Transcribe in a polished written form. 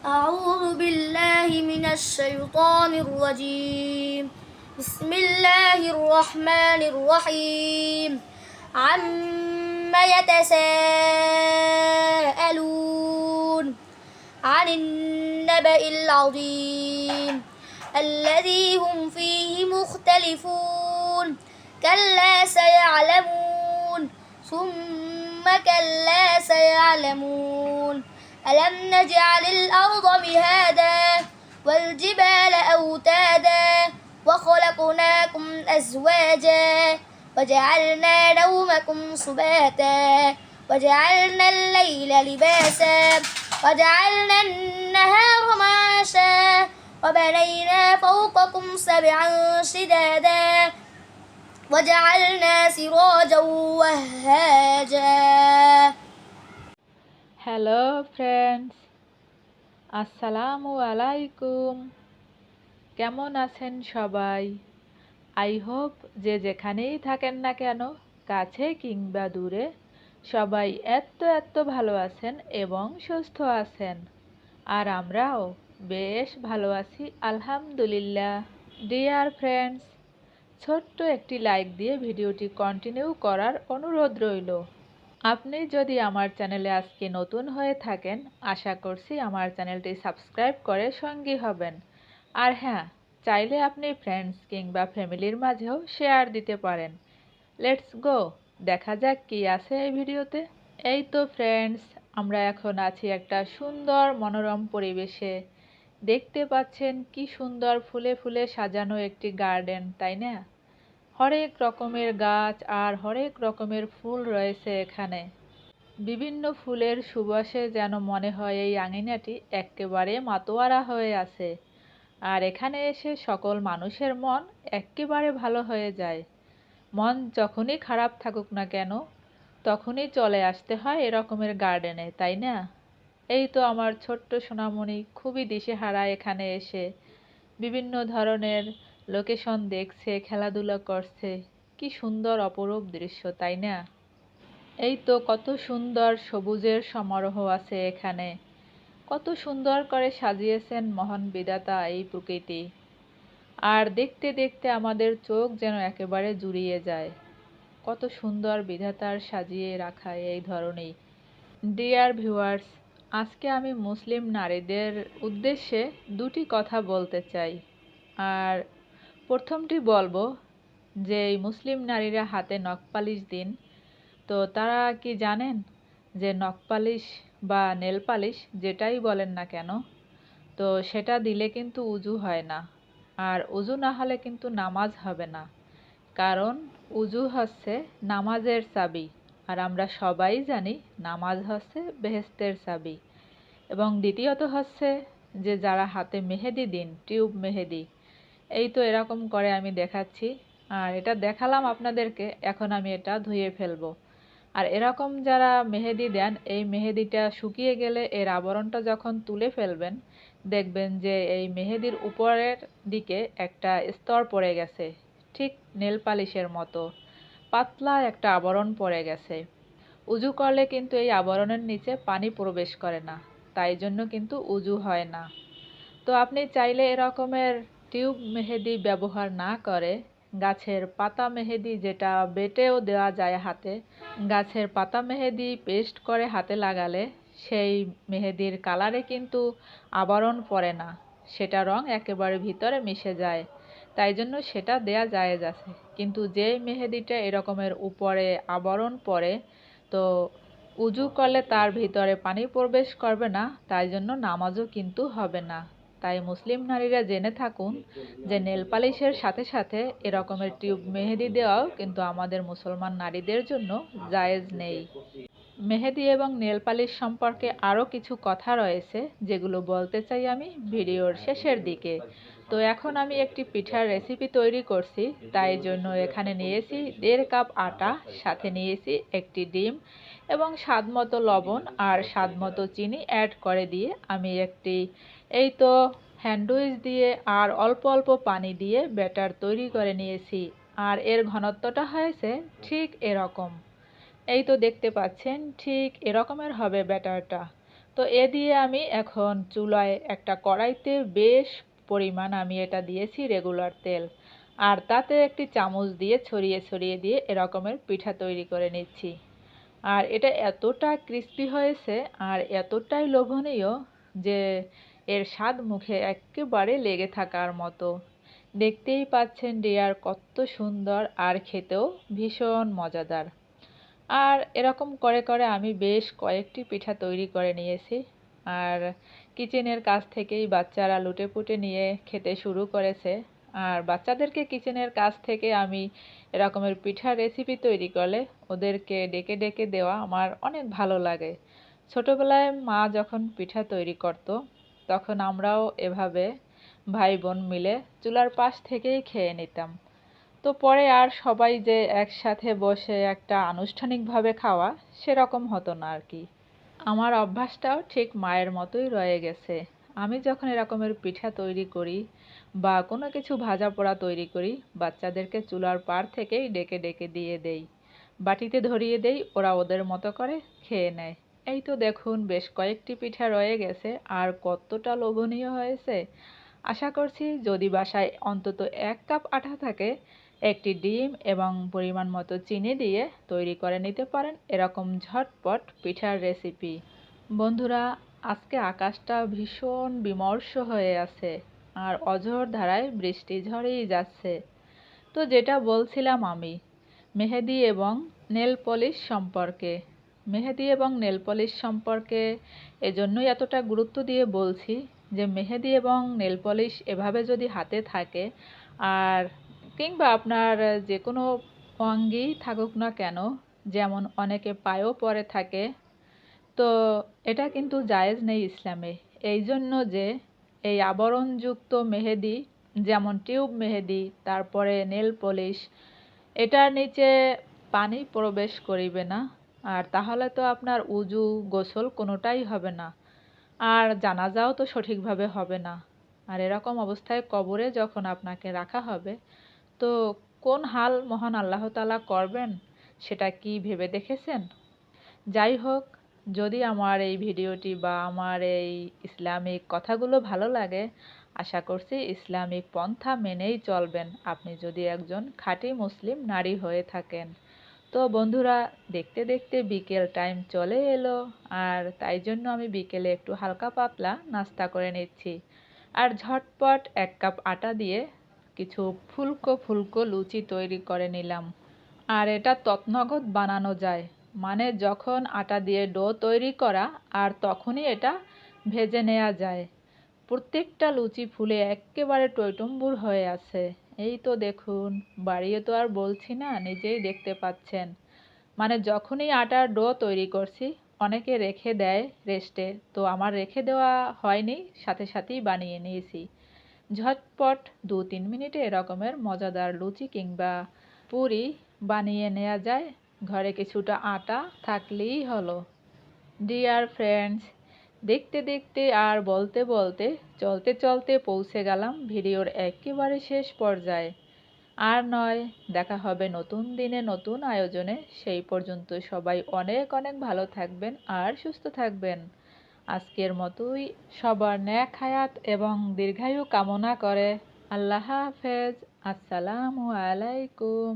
أعوذ بالله من الشيطان الرجيم. بسم الله الرحمن الرحيم. عم يتساءلون عن النبأ العظيم الذي هم فيه مختلفون كلا سيعلمون ثم كلا سيعلمون ألم نجعل الأرض مهادا والجبال أوتادا وخلقناكم أزواجا وجعلنا نومكم سباتا وجعلنا الليل لباسا وجعلنا النهار معاشا وبنينا فوقكم سبعا شدادا وجعلنا سراجا وهاجا. Hello friends, আসসালামু আলাইকুম। কেমন আছেন সবাই? আই হোপ যে যেখানেই থাকেন না কেন, কাছে কিংবা দূরে, সবাই এত ভালো আছেন এবং সুস্থ আছেন। আর আমরাও বেশ ভালো আছি আলহামদুলিল্লাহ। ডিয়ার ফ্রেন্ডস, ছোট্ট একটি লাইক দিয়ে ভিডিওটি কন্টিনিউ করার অনুরোধ রইল। আপনি যদি আমার চ্যানেলে আজকে নতুন হয়ে থাকেন, আশা করছি আমার চ্যানেলটি সাবস্ক্রাইব করে সঙ্গী হবেন। আর হ্যাঁ, চাইলে আপনি ফ্রেন্ডস কিংবা ফ্যামিলির মাঝেও শেয়ার দিতে পারেন। লেটস গো, দেখা যাক কি আছে এই ভিডিওতে। এই তো ফ্রেন্ডস, আমরা এখন আছি একটা সুন্দর মনোরম পরিবেশে। দেখতে পাচ্ছেন কি সুন্দর ফুলে ফুলে সাজানো একটি গার্ডেন, তাই না? হরেক রকমের গাছ আর হরেক রকমের ফুল রয়েছে এখানে। বিভিন্ন ফুলের সুবাসে যেন মনে হয় এই আঙিনাটি এক্কেবারে মাতোয়ারা হয়ে আছে। আর এখানে এসে সকল মানুষের মন এক্কেবারে ভালো হয়ে যায়। মন যখনই খারাপ থাকুক না কেন, তখনই চলে আসতে হয় এরকমের গার্ডেনে, তাই না? এই তো আমার ছোট্ট সোনামণি খুবই দিশেহারা এখানে এসে বিভিন্ন ধরনের লোকেশন দেখছে, খেলাধুলা করছে। কি সুন্দর অপরূপ দৃশ্য, তাই না? এই তো কত সুন্দর সবুজের সমারোহ আছে এখানে। কত সুন্দর করে সাজিয়েছেন মহান বিধাতা এই প্রকৃতি। আর দেখতে দেখতে আমাদের চোখ যেন একেবারে জুড়িয়ে যায়। কত সুন্দর বিধাতার সাজিয়ে রাখা এই ধরনের। ডিয়ার ভিউয়ার্স, আজকে আমি মুসলিম নারীদের উদ্দেশ্যে দুটি কথা বলতে চাই। আর প্রথমটি বলবো যে এই মুসলিম নারীরা হাতে নখপালিশ দিন। তো তারা কি জানেন যে নখপালিশ বা নেল পালিশ যেটাই বলেন না কেন, তো সেটা দিলে কিন্তু উজু হয় না। আর উজু না হলে কিন্তু নামাজ হবে না। কারণ উজু হচ্ছে নামাজের চাবি। আর আমরা সবাই জানি নামাজ হচ্ছে বেহেশতের চাবি। এবং দ্বিতীয়ত হচ্ছে যে যারা হাতে মেহেদি দিন, টিউব মেহেদি, এই তো এরকম করে আমি দেখাচ্ছি। আর এটা দেখালাম আপনাদেরকে, এখন আমি এটা ধুয়ে ফেলবো। আর এরকম যারা মেহেদি দেন, এই মেহেদিটা শুকিয়ে গেলে এর আবরণটা যখন তুলে ফেলবেন, দেখবেন যে এই মেহেদির উপরের দিকে একটা স্তর পড়ে গেছে, ঠিক নেল পালিশের মতো পাতলা একটা আবরণ পড়ে গেছে। উজু করলে কিন্তু এই আবরণের নিচে পানি প্রবেশ করে না, তাই জন্য কিন্তু উজু হয় না। তো আপনি চাইলে এরকমের টিউব মেহেদি ব্যবহার না করে গাছের পাতা মেহেদি, যেটা বেটেও দেওয়া যায় হাতে, গাছের পাতা মেহেদি পেস্ট করে হাতে লাগালে সেই মেহেদির কালারে কিন্তু আবরণ পড়ে না, সেটা রং একেবারে ভিতরে মিশে যায়। তাই জন্য সেটা দেয়া জায়েজ আছে। কিন্তু যে মেহেদিটা এরকমের উপরে আবরণ পড়ে, তো উজু করলে তার ভিতরে পানি প্রবেশ করবে না, তাই জন্য নামাজও কিন্তু হবে না। তাই মুসলিম নারীরা জেনে থাকুন যে নেল পালিশের সাথে সাথে এরকমের টিউব মেহেদি দেওয়াও কিন্তু আমাদের মুসলমান নারীদের জন্য জায়েজ নেই। মেহেদি এবং নেল পালিশ সম্পর্কে আরও কিছু কথা রয়েছে, যেগুলো বলতে চাই আমি ভিডিওর শেষের দিকে। তো এখন আমি একটি পিঠার রেসিপি তৈরি করছি, তাই জন্য এখানে নিয়েছি 1.5 কাপ আটা, সাথে নিয়েছি একটি ডিম এবং স্বাদমতো লবণ আর স্বাদমতো চিনি অ্যাড করে দিয়ে আমি একটি এই তো হ্যান্ডউইচ দিয়ে আর অল্প অল্প পানি দিয়ে ব্যাটার তৈরি করে নিয়েছি। আর এর ঘনত্বটা হয়েছে ঠিক এরকম। এই তো দেখতে পাচ্ছেন ঠিক এরকমের হবে ব্যাটারটা। তো এ দিয়ে আমি এখন চুলায় একটা কড়াইতে বেশ পরিমাণ আমি এটা দিয়েছি রেগুলার তেল, আর তাতে একটি চামচ দিয়ে ছড়িয়ে ছড়িয়ে দিয়ে এরকমের পিঠা তৈরি করে নিচ্ছি। আর এটা এতটা ক্রিস্পি হয়েছে আর এতটাই লোভনীয় যে এর স্বাদ মুখে একেবারে লেগে থাকার মতো। দেখতেই পাচ্ছেন ডিয়ার কত সুন্দর, আর খেতেও ভীষণ মজাদার। আর এরকম করে করে আমি বেশ কয়েকটি পিঠা তৈরি করে নিয়েছি। আর কিচেনের কাছ থেকেই বাচ্চারা লুটেপুটে নিয়ে খেতে শুরু করেছে। আর বাচ্চাদেরকে কিচেনের কাছ থেকে আমি এরকমের পিঠার রেসিপি তৈরি করলে ওদেরকে ডেকে ডেকে দেওয়া আমার অনেক ভালো লাগে। ছোটবেলায় মা যখন পিঠা তৈরি করতো তখন আমরাও এভাবে ভাই বোন মিলে চুলার পাশ থেকেই খেয়ে নিতাম। তো পরে আর সবাই যে একসাথে বসে একটা আনুষ্ঠানিকভাবে খাওয়া সেরকম হতো না আর কি। আমার অভ্যাসটাও ঠিক মায়ের মতোই রয়ে গেছে। আমি যখন এরকমের পিঠা তৈরি করি বা কোনো কিছু ভাজা পোড়া তৈরি করি, বাচ্চাদেরকে চুলার পাড় থেকেই ডেকে ডেকে দিয়ে দেই, বাটিতে ধরিয়ে দেই, ওরা ওদের মতো করে খেয়ে নেয়। এই তো দেখুন বেশ কয়েকটি পিঠা রয়ে গেছে আর কতটা লোভনীয় হয়েছে। আশা করছি যদি বাসায় অন্তত 1 কাপ আটা থাকে, একটি ডিম এবং পরিমাণ মতো চিনি দিয়ে তৈরি করে নিতে পারেন এরকম ঝটপট পিঠার রেসিপি। বন্ধুরা, আজকে আকাশটা ভীষণ বিমর্ষ হয়ে আছে আর অঝোর ধারায় বৃষ্টি ঝরেই যাচ্ছে। তো যেটা বলছিলাম আমি মেহেদি এবং নেল পলিশ সম্পর্কে, মেহেদি এবং নেল পলিশ সম্পর্কে এজন্যই এতটা গুরুত্ব দিয়ে বলছি যে মেহেদি এবং নেল পলিশ এভাবে যদি হাতে থাকে, আর কিংবা আপনার যে কোনো অঙ্গেই থাকুক না কেন, যেমন অনেকে পায়েও পরে থাকে, তো এটা কিন্তু জায়েজ নেই ইসলামে। এই জন্য যে এই আবরণযুক্ত মেহেদি, যেমন টিউব মেহেদি, তারপরে নেল পলিশ, এটার নিচে পানি প্রবেশ করিবে না। আর তাহলে তো আপনার উজু গোসল কোনোটাই হবে না, আর জানাজাও তো সঠিকভাবে হবে না। আর এরকম অবস্থায় কবরে যখন আপনাকে রাখা হবে, তো কোন হাল মহান আল্লাহ তাআলা করবেন সেটা কি ভেবে দেখেছেন? যাই হোক, যদি আমার এই ভিডিওটি বা আমার এই ইসলামিক কথাগুলো ভালো লাগে, আশা করছি ইসলামিক পন্থা মেনেই চলবেন আপনি যদি একজন খাঁটি মুসলিম নারী হয়ে থাকেন। তো বন্ধুরা, দেখতে দেখতে বিকেল টাইম চলে এলো, আর তাই জন্য আমি বিকেলে একটু হালকা পাতলা নাস্তা করে নিচ্ছি। আর ঝটপট 1 কাপ আটা দিয়ে কিছু ফুলকো ফুলকো লুচি তৈরি করে নিলাম। আর এটা তৎনগদ বানানো যায়, মানে যখন আটা দিয়ে ডো তৈরি করা আর তখনই এটা ভেজে নেওয়া যায়। প্রত্যেকটা লুচি ফুলে একেবারে টইটুম্বুর হয়ে আছে। এই তো দেখুন, বাড়িয়ে তো আর বলছি না, নিজেই দেখতে পাচ্ছেন। মানে যখনই আটার ডো তৈরি করছি, অনেকে রেখে দেয় রেস্টে, তো আমার রেখে দেওয়া হয়নি, সাথে সাথেই বানিয়ে নিয়েছি। ঝটপট 2-3 মিনিটে এরকমের মজাদার লুচি কিংবা পুরি বানিয়ে নেওয়া যায়, ঘরে কিছুটা আটা থাকলেই হলো। ডিয়ার ফ্রেন্ডস, দেখতে দেখতে আর বলতে বলতে চলতে চলতে পৌঁছে গেলাম ভিডিওর একেবারে শেষ পর্যায়ে। আর নয়, দেখা হবে নতুন দিনে নতুন আয়োজনে। সেই পর্যন্ত সবাই অনেক অনেক ভালো থাকবেন আর সুস্থ থাকবেন। আজকের মতোই সবার নেক হায়াত এবং দীর্ঘায়ু কামনা করে আল্লাহ হাফেজ। আসসালামু আলাইকুম।